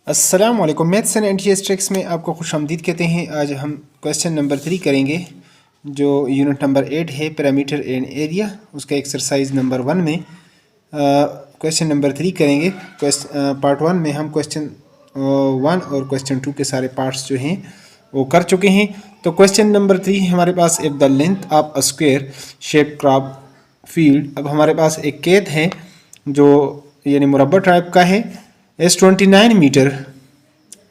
अस्सलाम वालेकुम। Maths and NTS tricks में आपको खुशामदीद कहते हैं। आज हम क्वेश्चन नंबर 3 करेंगे जो यूनिट नंबर 8 है, पैरामीटर एंड एरिया। उसका एक्सरसाइज नंबर 1 में क्वेश्चन नंबर 3 करेंगे। पार्ट 1 में हम क्वेश्चन 1 और क्वेश्चन 2 के सारे पार्ट्स जो हैं वो कर चुके हैं। तो क्वेश्चन नंबर 3 हमारे पास if the length of a square shape crop field. अब हमारे पास एक खेत है जो यानी मुरब्बा टाइप का है, एस 29 मीटर।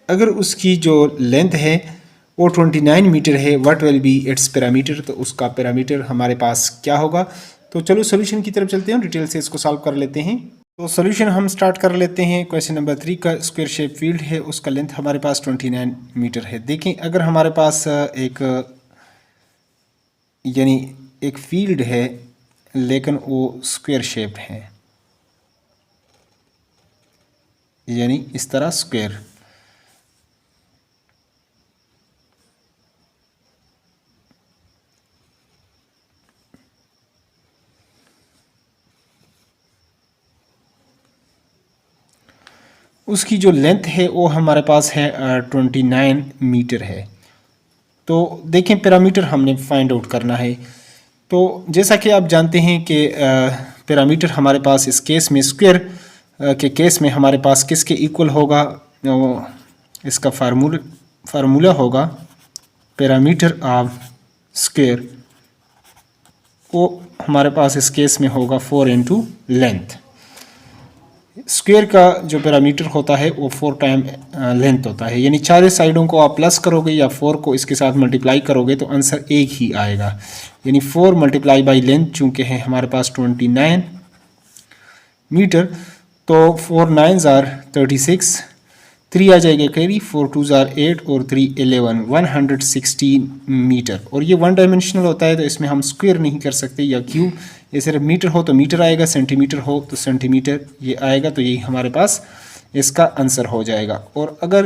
अगर उसकी जो लेंथ है वो 29 मीटर है, what will be it's parameter. तो उसका पैरामीटर हमारे पास क्या होगा। तो चलो सोल्यूशन की तरफ चलते हैं, डिटेल से इसको सॉल्व कर लेते हैं। तो सोल्यूशन हम स्टार्ट कर लेते हैं। क्वेश्चन नंबर 3 का स्क्वायर शेप फील्ड है, उसका लेंथ हमारे पास 29 मीटर है। देखें, अगर हमारे पास एक फील्ड है लेकिन वो स्क्वायर शेप है, यानी इस तरह स्क्वायर। उसकी जो लेंथ है वो हमारे पास है 29 मीटर है। तो देखें, पैरामीटर हमने फाइंड आउट करना है। तो जैसा कि आप जानते हैं कि पैरामीटर हमारे पास इस केस में स्क्वायर के केस में हमारे पास किसके इक्वल होगा। इसका फार्मूला होगा पैरामीटर ऑफ स्क्वायर, वो हमारे पास इस केस में होगा 4 इंटू लेंथ। स्क्वायर का जो पैरामीटर होता है वो 4 टाइम लेंथ होता है, यानी चारों साइडों को आप प्लस करोगे या 4 को इसके साथ मल्टीप्लाई करोगे तो आंसर एक ही आएगा, यानी 4 मल्टीप्लाई बाई लेंथ। चूँकि है हमारे पास 29 मीटर, तो 4 9s आर 36, 3 आ जाएगा कैरी, 4 2s आर 8 और 3 11, 116 मीटर। और ये 1 डायमेंशनल होता है तो इसमें हम स्क्वायर नहीं कर सकते, या क्यों, ये सिर्फ मीटर हो तो मीटर आएगा, सेंटीमीटर हो तो सेंटीमीटर ये आएगा। तो यही हमारे पास इसका आंसर हो जाएगा। और अगर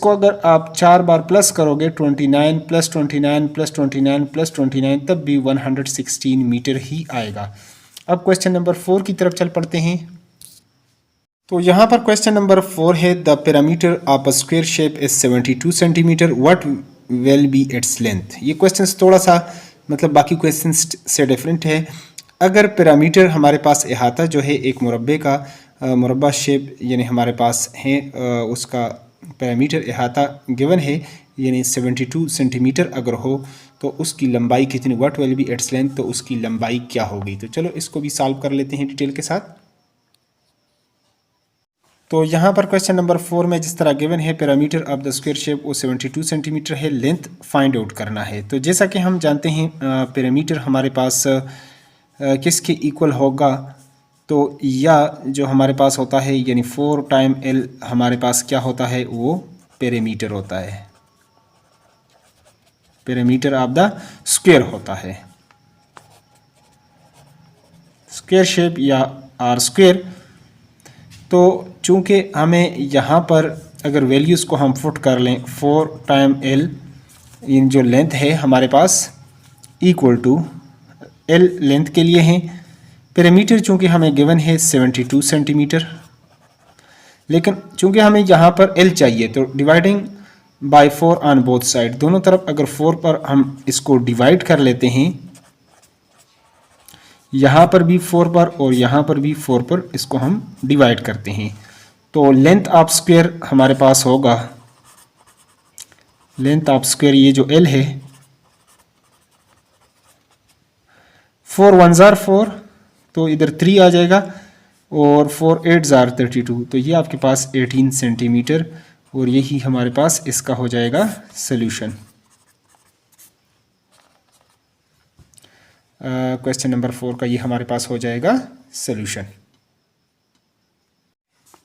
अगर आप 4 बार प्लस करोगे 29 प्लस 29 प्लस 29 प्लस 29, तब भी 116 मीटर ही आएगा। अब क्वेश्चन नंबर 4 की तरफ चल पड़ते हैं। तो यहाँ पर क्वेश्चन नंबर 4 है, the parameter of a square shape is 72 centimetre, what will be its length. ये क्वेश्चन थोड़ा सा मतलब बाकी क्वेश्चन से डिफरेंट है। अगर पैरामीटर हमारे पास अहाता जो है एक मुरब्बे का मुरब्बा शेप यानी हमारे पास है, उसका पैरामीटर अहाता गिवन है यानी 72 सेंटीमीटर अगर हो तो उसकी लंबाई कितनी, what will be its length, तो उसकी लंबाई क्या होगी। तो चलो इसको भी सॉल्व कर लेते हैं डिटेल के साथ। तो यहाँ पर क्वेश्चन नंबर 4 में जिस तरह गिवन है parameter of the square shape वो 72 सेंटीमीटर है, लेंथ फाइंड आउट करना है। तो जैसा कि हम जानते हैं पैरामीटर हमारे पास किसके इक्वल होगा, तो या जो हमारे पास होता है यानी 4 टाइम एल हमारे पास क्या होता है, वो पैरामीटर होता है, पैरामीटर ऑफ द स्क्वायर होता है, स्क्वायर शेप या आर स्क्वायर। तो चूँकि हमें यहाँ पर अगर वैल्यूज़ को हम फुट कर लें 4 टाइम एल, इन जो लेंथ है हमारे पास इक्वल टू एल लेंथ के लिए हैं, पैरामीटर चूँकि हमें गिवन है 72 सेंटीमीटर, लेकिन चूँकि हमें यहाँ पर एल चाहिए तो dividing by 4 on both side, दोनों तरफ अगर 4 पर हम इसको डिवाइड कर लेते हैं, यहाँ पर भी 4 पर और यहाँ पर भी 4 पर इसको हम डिवाइड करते हैं, तो लेंथ ऑफ स्क्वायर हमारे पास होगा, लेंथ ऑफ स्क्वायर ये जो एल है 4 1s आर 4, तो इधर 3 आ जाएगा, और 4 8s आर 32, तो ये आपके पास 18 सेंटीमीटर, और यही हमारे पास इसका हो जाएगा सॉल्यूशन। क्वेश्चन नंबर 4 का ये हमारे पास हो जाएगा सॉल्यूशन।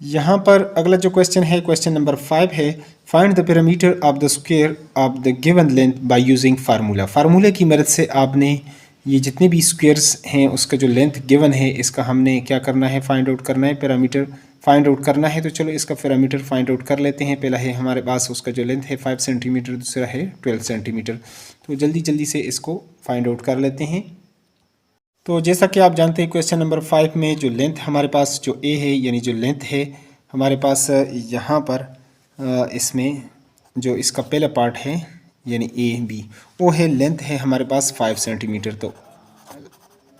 यहाँ पर अगला जो क्वेश्चन है क्वेश्चन नंबर 5 है, find the parameter of the square of the given length by using formula. फार्मूले की मदद से आपने ये जितने भी स्क्वायर्स हैं उसका जो लेंथ गिवन है इसका हमने क्या करना है, फाइंड आउट करना है, पैरामीटर फाइंड आउट करना है। तो चलो इसका पैरामीटर फाइंड आउट कर लेते हैं। पहला है हमारे पास उसका जो लेंथ है 5 सेंटीमीटर, दूसरा है 12 सेंटीमीटर। तो जल्दी जल्दी से इसको फाइंड आउट कर लेते हैं। तो जैसा कि आप जानते हैं क्वेश्चन नंबर 5 में जो लेंथ हमारे पास जो ए है यानी जो लेंथ है हमारे पास यहाँ पर इसमें जो इसका पहला पार्ट है यानी ए बी, वो है लेंथ है हमारे पास 5 सेंटीमीटर। तो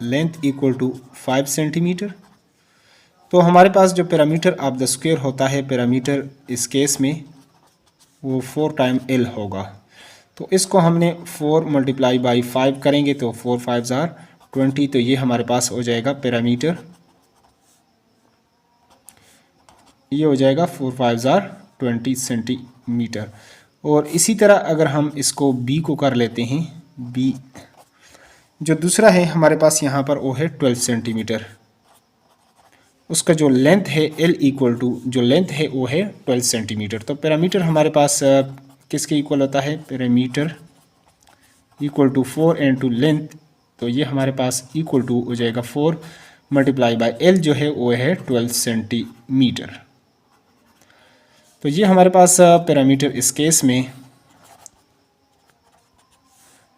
लेंथ इक्वल टू 5 सेंटीमीटर। तो हमारे पास जो पैरामीटर ऑफ द स्क्वायर होता है, पैरामीटर इस केस में वो 4 टाइम एल होगा। तो इसको हमने 4 मल्टीप्लाई बाई 5 करेंगे तो 4 5 आर 20। तो ये हमारे पास हो जाएगा पैरामीटर, ये हो जाएगा 4 5 आर 20 सेंटीमीटर। और इसी तरह अगर हम इसको बी को कर लेते हैं, बी जो दूसरा है हमारे पास यहाँ पर वो है 12 सेंटीमीटर। उसका जो लेंथ है एल इक्वल टू जो लेंथ है वो है 12 सेंटीमीटर। तो पैरामीटर हमारे पास किसके इक्वल होता है, parameter equal to 4 into length. तो ये हमारे पास इक्वल टू हो जाएगा 4 मल्टीप्लाई बाय एल जो है वो है 12 सेंटीमीटर। तो ये हमारे पास पैरामीटर इस केस में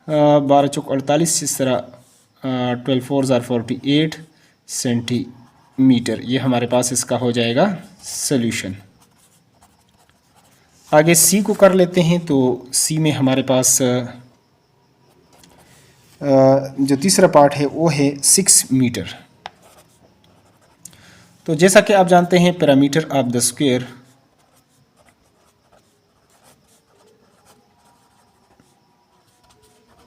12 चौक 48, इस तरह 12 4 48 सेंटीमीटर। ये हमारे पास इसका हो जाएगा सॉल्यूशन। आगे सी को कर लेते हैं। तो सी में हमारे पास जो तीसरा पार्ट है वो है 6 मीटर। तो जैसा कि आप जानते हैं parameter of the square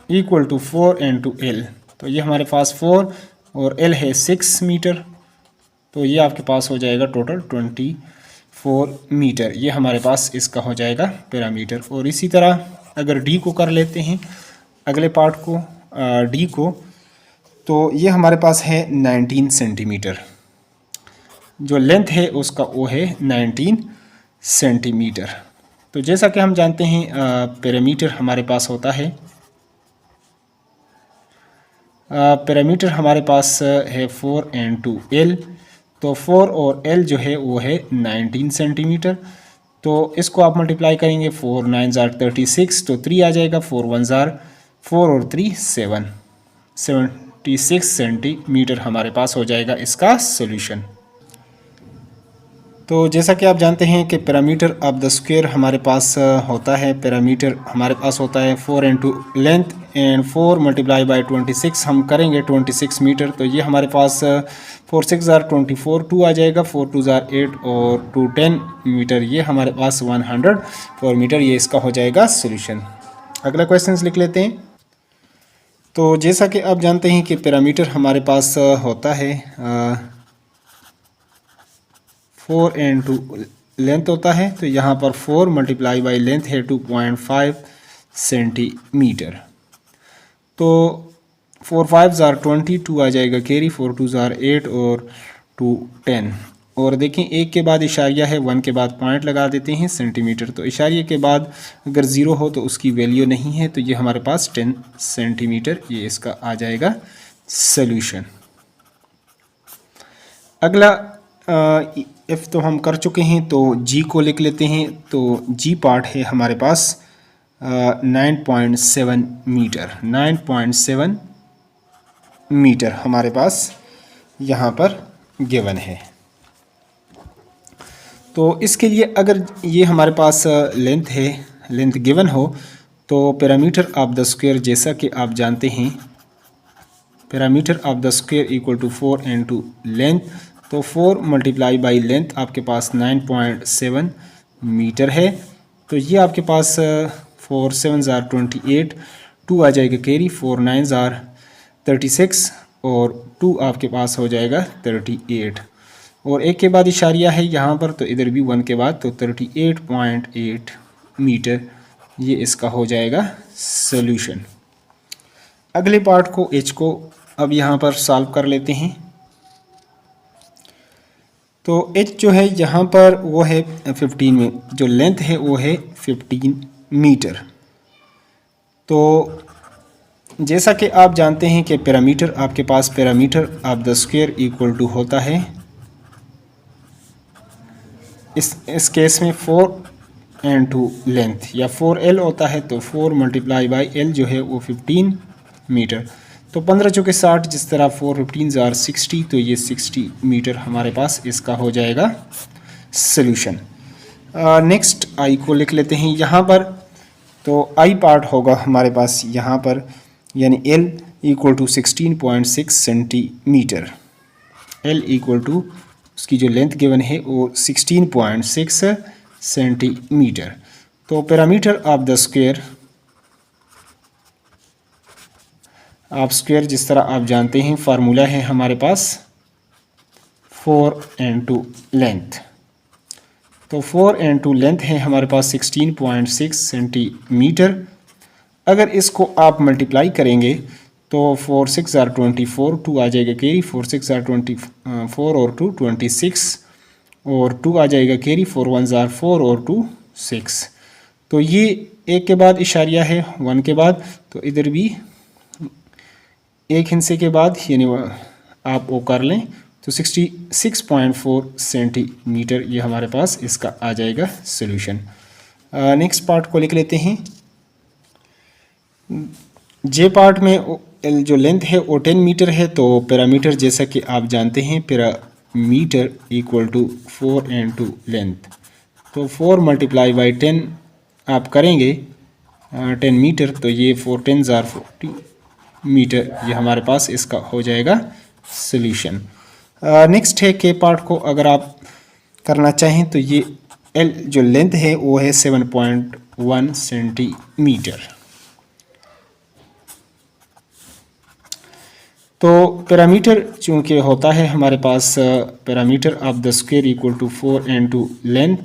equal to 4 into L. तो ये हमारे पास 4 और एल है 6 मीटर। तो ये आपके पास हो जाएगा टोटल 24 मीटर। ये हमारे पास इसका हो जाएगा पैरामीटर। और इसी तरह अगर डी को कर लेते हैं, अगले पार्ट को डी को, तो ये हमारे पास है 19 सेंटीमीटर। जो लेंथ है उसका वो है 19 सेंटीमीटर। तो जैसा कि हम जानते हैं पैरामीटर हमारे पास होता है, पैरामीटर हमारे पास है 4 इंटू एल। तो 4 और एल जो है वो है 19 सेंटीमीटर। तो इसको आप मल्टीप्लाई करेंगे, 4 9 36, तो 3 आ जाएगा, 4 1 4 और 3 7, 76 सेंटीमीटर हमारे पास हो जाएगा इसका सॉल्यूशन। तो जैसा कि आप जानते हैं कि पैरामीटर ऑफ द स्क्वायर हमारे पास होता है, पैरामीटर हमारे पास होता है 4 into length and 4 multiply by 26 हम करेंगे 26 मीटर। तो ये हमारे पास 4 6 24, 2 आ जाएगा, 4 2 8 और 2 10 मीटर। ये हमारे पास 104 मीटर। ये इसका हो जाएगा सॉल्यूशन। अगला क्वेश्चन लिख लेते हैं। तो जैसा कि आप जानते हैं कि पैरामीटर हमारे पास होता है 4 इंटू लेंथ होता है। तो यहाँ पर 4 मल्टीप्लाई बाई लेंथ है 2.5 सेंटीमीटर। तो 4 5 20, 2 आ जाएगा कैरी, 4 2 8 और 2 10। और देखें एक के बाद इशारिया है, 1 के बाद पॉइंट लगा देते हैं सेंटीमीटर। तो इशारिया के बाद अगर ज़ीरो हो तो उसकी वैल्यू नहीं है। तो ये हमारे पास 10 सेंटीमीटर ये इसका आ जाएगा सॉल्यूशन। अगला एफ तो हम कर चुके हैं, तो जी को लिख लेते हैं। तो जी पार्ट है हमारे पास 9.7 मीटर। 9.7 मीटर हमारे पास यहाँ पर गिवन है। तो इसके लिए अगर ये हमारे पास लेंथ है, लेंथ गिवन हो, तो पैरामीटर ऑफ द स्क्वायर जैसा कि आप जानते हैं parameter of the square equal to 4 into length. तो 4 मल्टीप्लाई बाई लेंथ आपके पास 9.7 मीटर है। तो ये आपके पास 4 7 28, 2 आ जाएगा कैरी, 4 9 36 और 2 आपके पास हो जाएगा 38। और एक के बाद इशारिया है यहाँ पर, तो इधर भी 1 के बाद, तो 38.8 मीटर ये इसका हो जाएगा सॉल्यूशन। अगले पार्ट को एच को अब यहाँ पर सॉल्व कर लेते हैं। तो एच जो है यहाँ पर वो है 15 में, जो लेंथ है वो है 15 मीटर। तो जैसा कि आप जानते हैं कि पैरामीटर आपके पास parameter of the square equal to होता है इस केस में 4 इंटू लेंथ या 4L होता है। तो 4 मल्टीप्लाई बाई L जो है वो 15 मीटर। तो 15 चौके 60, जिस तरह 4 15 60, तो ये 60 मीटर हमारे पास इसका हो जाएगा सोल्यूशन। नेक्स्ट आई को लिख लेते हैं यहाँ पर। तो आई पार्ट होगा हमारे पास यहाँ पर, यानी L equal to 16.6 centimetre. L equal to उसकी जो लेंथ गिवन है वो 16.6 सेंटीमीटर। तो पैरामीटर ऑफ द स्क्वायर, आप स्क्वायर जिस तरह आप जानते हैं फार्मूला है हमारे पास 4 into लेंथ। तो 4 into लेंथ है हमारे पास 16.6 सेंटीमीटर। अगर इसको आप मल्टीप्लाई करेंगे तो 4 6 are 24, 2 आ जाएगा कैरी, 4 6 are 24 और 2 26, और 2 आ जाएगा कैरी, 4 1 are 4 और 2 6। तो ये एक के बाद इशारिया है 1 के बाद, तो इधर भी एक हिस्से के बाद, यानी आप वो कर लें तो 66.4 सेंटीमीटर ये हमारे पास इसका आ जाएगा सोल्यूशन। नेक्स्ट पार्ट को लिख लेते हैं। जे पार्ट में जो लेंथ है वो 10 मीटर है। तो पैरामीटर जैसा कि आप जानते हैं parameter equal to 4 into length. तो 4 मल्टीप्लाई बाई 10 आप करेंगे 10 मीटर, तो ये 4 10s are 40 मीटर, ये हमारे पास इसका हो जाएगा सोल्यूशन। नेक्स्ट है के पार्ट को अगर आप करना चाहें तो ये एल जो लेंथ है वो है 7.1 सेंटीमीटर। तो पैरामीटर चूँकि होता है हमारे पास parameter of the square equal to 4 into length,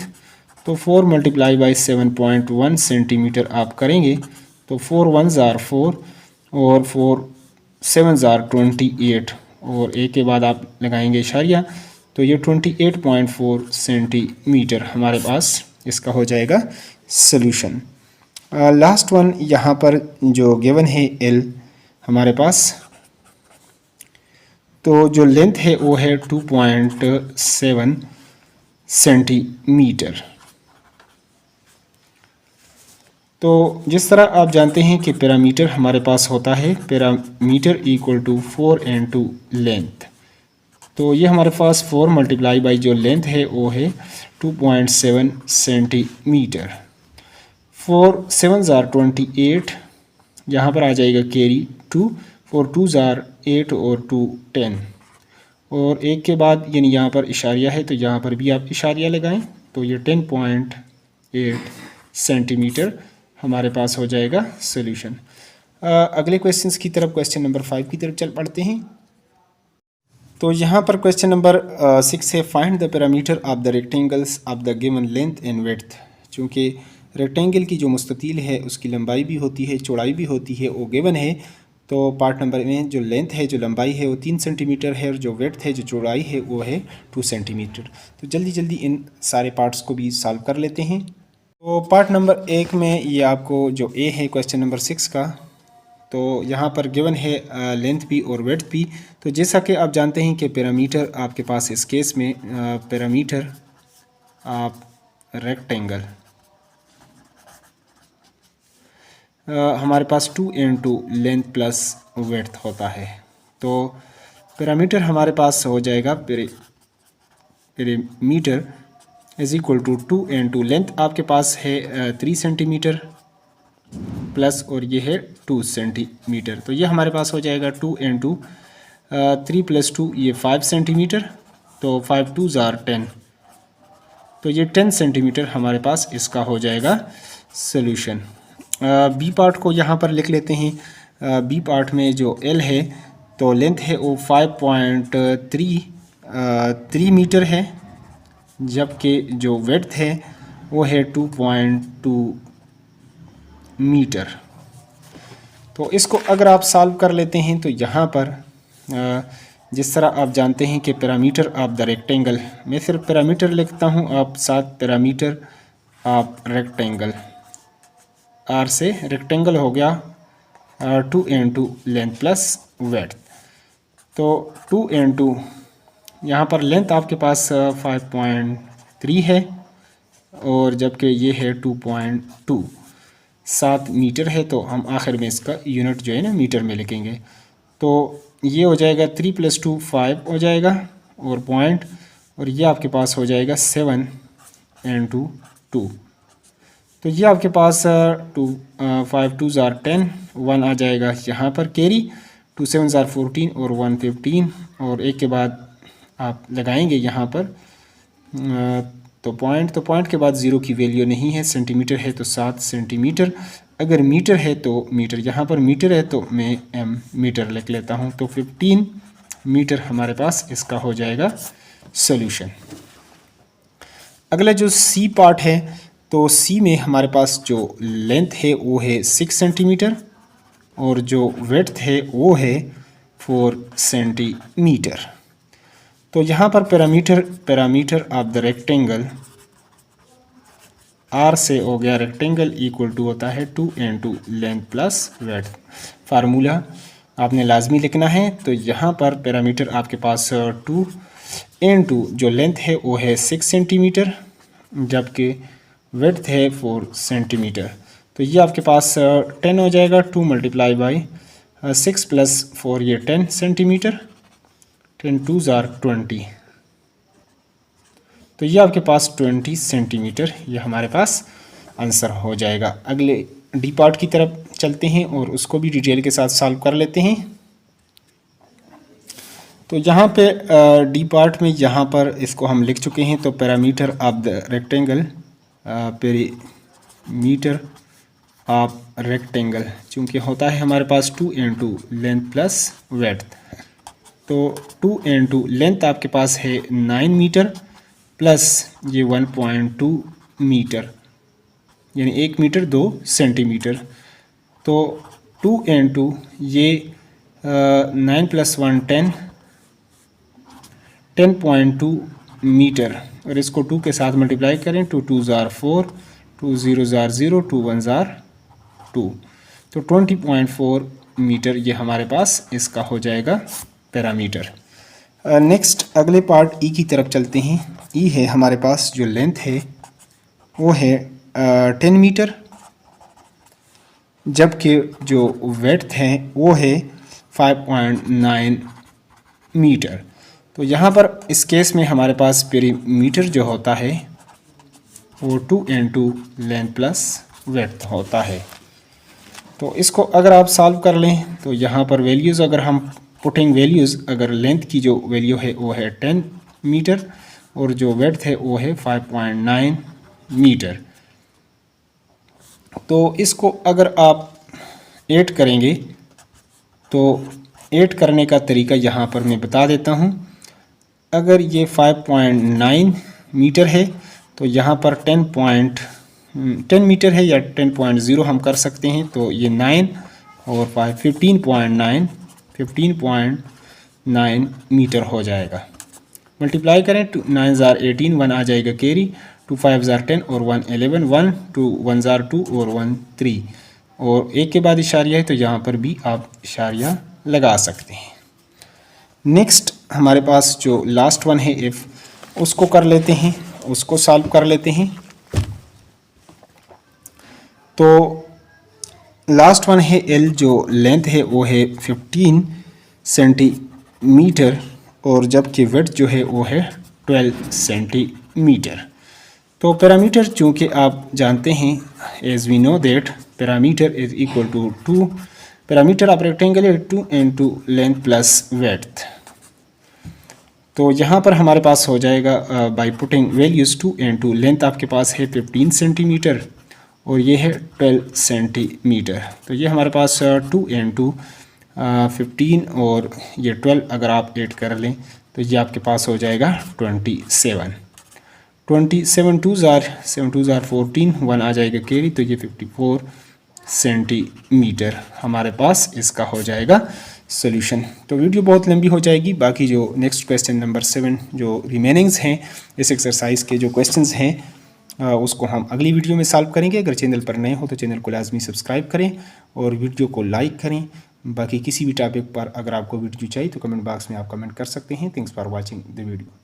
तो 4 मल्टीप्लाई बाई 7.1 सेंटीमीटर आप करेंगे तो 4 1s are 4 और 4 7s are 28, और एक के बाद आप लगाएंगे इशारिया, तो ये 28.4 सेंटीमीटर हमारे पास इसका हो जाएगा सोल्यूशन। लास्ट वन यहाँ पर जो गिवन है एल हमारे पास, तो जो लेंथ है वो है 2.7 सेंटीमीटर। तो जिस तरह आप जानते हैं कि पैरामीटर हमारे पास होता है parameter equal to 4 into length. तो ये हमारे पास 4 मल्टीप्लाई बाई जो लेंथ है वो है 2.7 सेंटीमीटर। 4 7s are 28, यहाँ पर आ जाएगा कैरी 2, 4 2s are 8 और 2 10, और एक के बाद यानी यहाँ पर इशारिया है तो यहाँ पर भी आप इशारिया लगाएं, तो ये 10.8 सेंटीमीटर हमारे पास हो जाएगा सोल्यूशन। अगले क्वेश्चंस की तरफ, क्वेश्चन नंबर 5 की तरफ चल पड़ते हैं। तो यहाँ पर क्वेश्चन नंबर 6 है, find the parameter of the rectangles of the given length and width. चूँकि रेक्टेंगल की जो मुस्ततील है उसकी लंबाई भी होती है चौड़ाई भी होती है, वो गिवन है। तो पार्ट नंबर में जो लेंथ है जो लंबाई है वो 3 सेंटीमीटर है, और जो विड्थ है जो चौड़ाई है वो है 2 सेंटीमीटर। तो जल्दी जल्दी इन सारे पार्ट्स को भी सॉल्व कर लेते हैं। तो पार्ट नंबर 1 में ये आपको जो ए है क्वेश्चन नंबर 6 का, तो यहाँ पर गिवन है लेंथ भी और विड्थ भी। तो जैसा कि आप जानते हैं कि पैरामीटर आपके पास इस केस में पैरामीटर आप रेक्टेंगल हमारे पास 2 into लेंथ प्लस विड्थ होता है। तो पैरामीटर हमारे पास हो जाएगा parameter is equal to 2 into length आपके पास है 3 सेंटीमीटर प्लस, और ये है 2 सेंटीमीटर। तो ये हमारे पास हो जाएगा 2 into 3 + 2 ये 5 सेंटीमीटर, तो 5 2s are 10, तो ये 10 सेंटीमीटर हमारे पास इसका हो जाएगा सोल्यूशन। बी पार्ट को यहाँ पर लिख लेते हैं। बी पार्ट में जो एल है तो लेंथ है वो 5.3 मीटर है, जबकि जो विड्थ है वो है 2.2 मीटर। तो इसको अगर आप सॉल्व कर लेते हैं तो यहाँ पर जिस तरह आप जानते हैं कि पैरामीटर ऑफ द रेक्टेंगल, मैं सिर्फ पैरामीटर लिखता हूँ, आप साथ पैरामीटर ऑफ रेक्टेंगल, आर से रेक्टेंगल हो गया 2 into लेंथ प्लस विड्थ। तो 2 into यहाँ पर लेंथ आपके पास 5.3 है, और जबकि ये है 2.2 7 मीटर है। तो हम आखिर में इसका यूनिट जो है ना मीटर में लिखेंगे। तो ये हो जाएगा 3 + 2 5 हो जाएगा, और पॉइंट, और ये आपके पास हो जाएगा 7 into 2। तो ये आपके पास 5 2 ज़ार 10, 1 आ जाएगा यहाँ पर कैरी, 2 7 ज़ार 14 और 1 15, और एक के बाद आप लगाएंगे यहाँ पर तो पॉइंट के बाद ज़ीरो की वैल्यू नहीं है। सेंटीमीटर है तो 7 सेंटीमीटर, अगर मीटर है तो मीटर, यहाँ पर मीटर है तो मैं एम मीटर लिख लेता हूँ। तो 15 मीटर हमारे पास इसका हो जाएगा सॉल्यूशन। अगला जो सी पार्ट है, तो सी में हमारे पास जो लेंथ है वो है 6 सेंटीमीटर और जो विड्थ है वो है 4 सेंटीमीटर। तो यहाँ पर पैरामीटर ऑफ द रेक्टेंगल, आर से हो गया रेक्टेंगल इक्वल टू होता है 2 into length plus width. Formula आपने लाजमी लिखना है। तो यहाँ पर पैरामीटर आपके पास 2 into जो लेंथ है वो है 6 सेंटीमीटर, जबकि विड्थ है 4 सेंटीमीटर। तो ये आपके पास 10 हो जाएगा। 2 मल्टीप्लाई बाई 6 प्लस 4, ये 10 सेंटीमीटर, 10 2 ज़ार 20। तो ये आपके पास 20 सेंटीमीटर ये हमारे पास आंसर हो जाएगा। अगले डी पार्ट की तरफ चलते हैं और उसको भी डिटेल के साथ सॉल्व कर लेते हैं। तो यहाँ पे डी पार्ट में यहाँ पर इसको हम लिख चुके हैं। तो parameter of the rectangle, perimeter of rectangle चूँकि होता है हमारे पास 2 into लेंथ प्लस विड्थ। तो 2 into लेंथ आपके पास है 9 मीटर प्लस ये 1.2 मीटर, यानी 1 मीटर 2 सेंटीमीटर। तो 2 into ये 9 + 1 10, 10.2 मीटर, और इसको 2 के साथ मल्टीप्लाई करें। 2 2 ज़ार 4, 2 0 ज़ार 0, 2 1 ज़ार 2। तो 20.4 मीटर ये हमारे पास इसका हो जाएगा पैरामीटर। नेक्स्ट अगले पार्ट ई की तरफ चलते हैं। ई है हमारे पास जो लेंथ है वो है 10 मीटर, जबकि जो विड्थ है वो है 5.9 मीटर। तो यहाँ पर इस केस में हमारे पास पेरीमीटर जो होता है वो 2 into लेंथ प्लस विड्थ होता है। तो इसको अगर आप सॉल्व कर लें तो यहाँ पर वैल्यूज़ अगर हम पुटिंग वैल्यूज़, अगर लेंथ की जो वैल्यू है वो है 10 मीटर और जो विड्थ है वो है 5.9 मीटर। तो इसको अगर आप ऐड करेंगे तो ऐड करने का तरीका यहाँ पर मैं बता देता हूँ। अगर ये 5.9 मीटर है तो यहाँ पर 10 मीटर है या 10.0 हम कर सकते हैं। तो ये 9 और 5 15.9 मीटर हो जाएगा। मल्टीप्लाई करें, 9 ज़ार 18, 1 आ जाएगा कैरी, 2 5 ज़ार 10 और 1 11, 1 2 1 ज़ार 2 और 1 3, और एक के बाद इशारिया है तो यहाँ पर भी आप इशारिया लगा सकते हैं। नेक्स्ट हमारे पास जो लास्ट वन है इफ़, उसको कर लेते हैं, उसको सॉल्व कर लेते हैं। तो लास्ट वन है एल, जो लेंथ है वो है 15 सेंटीमीटर और जबकि विड्थ जो है वो है 12 सेंटीमीटर। तो पैरामीटर चूँकि आप जानते हैं, as we know that parameter is equal to 2, parameter of rectangle है 2 into लेंथ प्लस विड्थ। तो यहाँ पर हमारे पास हो जाएगा by putting values 2 into length आपके पास है 15 सेंटीमीटर और ये है 12 सेंटीमीटर। तो ये हमारे पास 2 into 15 और ये 12 अगर आप ऐड कर लें तो ये आपके पास हो जाएगा 27। 27 2 ज़ार 14, 1 आ जाएगा कैरी, तो ये 54 सेंटीमीटर हमारे पास इसका हो जाएगा सॉल्यूशन। तो वीडियो बहुत लंबी हो जाएगी, बाकी जो नेक्स्ट क्वेश्चन नंबर 7 जो रिमेनिंग्स हैं इस एक्सरसाइज के जो क्वेश्चंस हैं उसको हम अगली वीडियो में सॉल्व करेंगे। अगर चैनल पर नए हो तो चैनल को लाजमी सब्सक्राइब करें और वीडियो को लाइक करें। बाकी किसी भी टॉपिक पर अगर आपको वीडियो चाहिए तो कमेंट बॉक्स में आप कमेंट कर सकते हैं। Thanks for watching the video.